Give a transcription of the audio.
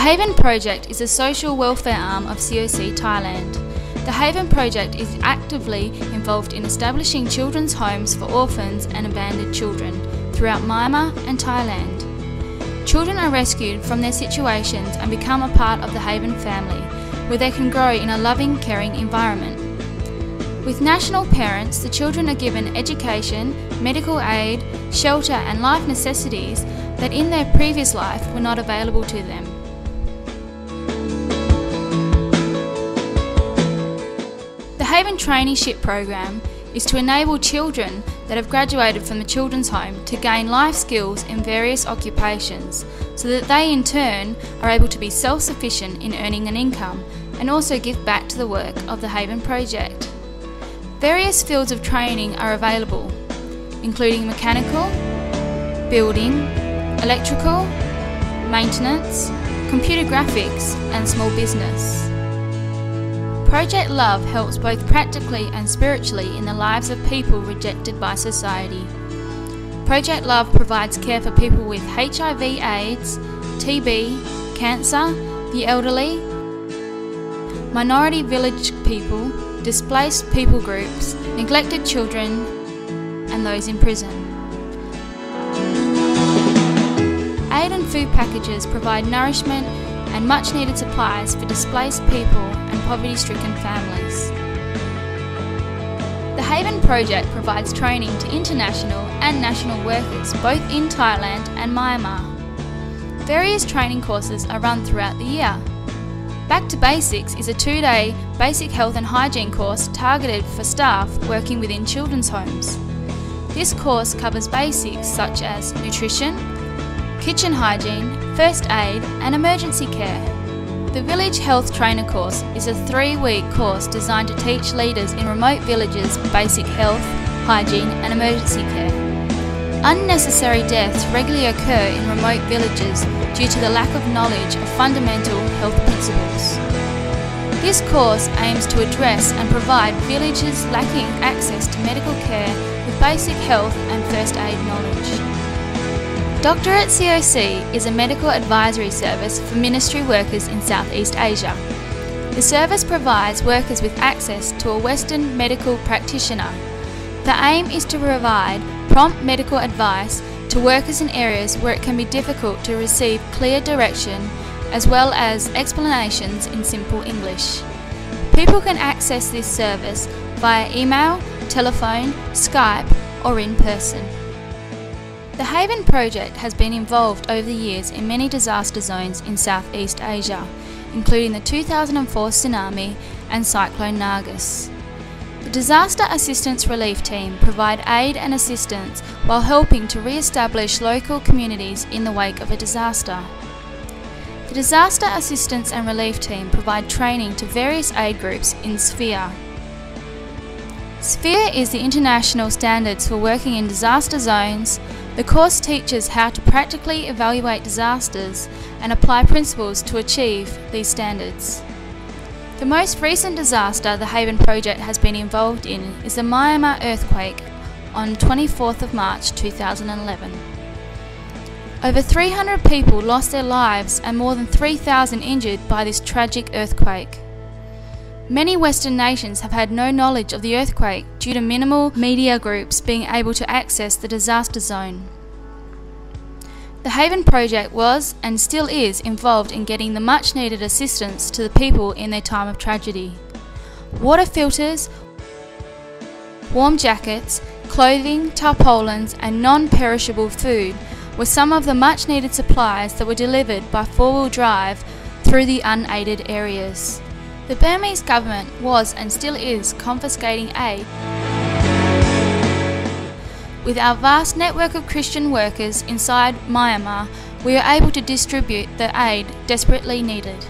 Haven Project is a social welfare arm of COC Thailand. The Haven Project is actively involved in establishing children's homes for orphans and abandoned children throughout Myanmar and Thailand. Children are rescued from their situations and become a part of the Haven family, where they can grow in a loving, caring environment. With national parents, the children are given education, medical aid, shelter and life necessities that in their previous life were not available to them. The Haven Traineeship Program is to enable children that have graduated from the children's home to gain life skills in various occupations so that they in turn are able to be self-sufficient in earning an income and also give back to the work of the Haven Project. Various fields of training are available, including mechanical, building, electrical, maintenance, computer graphics and small business. Project Love helps both practically and spiritually in the lives of people rejected by society. Project Love provides care for people with HIV/AIDS, TB, cancer, the elderly, minority village people, displaced people groups, neglected children, and those in prison. Aid and food packages provide nourishment and much needed supplies for displaced people and poverty-stricken families. The Haven Project provides training to international and national workers both in Thailand and Myanmar. Various training courses are run throughout the year. Back to Basics is a 2-day basic health and hygiene course targeted for staff working within children's homes. This course covers basics such as nutrition, kitchen hygiene, first aid and emergency care. The Village Health Trainer course is a 3-week course designed to teach leaders in remote villages basic health, hygiene and emergency care. Unnecessary deaths regularly occur in remote villages due to the lack of knowledge of fundamental health principles. This course aims to address and provide villages lacking access to medical care with basic health and first aid knowledge. Doctor at COC is a medical advisory service for ministry workers in Southeast Asia. The service provides workers with access to a Western medical practitioner. The aim is to provide prompt medical advice to workers in areas where it can be difficult to receive clear direction as well as explanations in simple English. People can access this service via email, telephone, Skype or in person. The Haven Project has been involved over the years in many disaster zones in Southeast Asia, including the 2004 tsunami and Cyclone Nargis. The Disaster Assistance Relief Team provide aid and assistance while helping to re-establish local communities in the wake of a disaster. The Disaster Assistance and Relief Team provide training to various aid groups in SPHERE. SPHERE is the international standards for working in disaster zones. The course teaches how to practically evaluate disasters and apply principles to achieve these standards. The most recent disaster the Haven Project has been involved in is the Myanmar earthquake on 24th of March 2011. Over 300 people lost their lives and more than 3,000 injured by this tragic earthquake. Many Western nations have had no knowledge of the earthquake due to minimal media groups being able to access the disaster zone. The Haven Project was and still is involved in getting the much needed assistance to the people in their time of tragedy. Water filters, warm jackets, clothing, tarpaulins and non-perishable food were some of the much needed supplies that were delivered by 4-wheel drive through the unaided areas. The Burmese government was and still is confiscating aid. With our vast network of Christian workers inside Myanmar, we are able to distribute the aid desperately needed.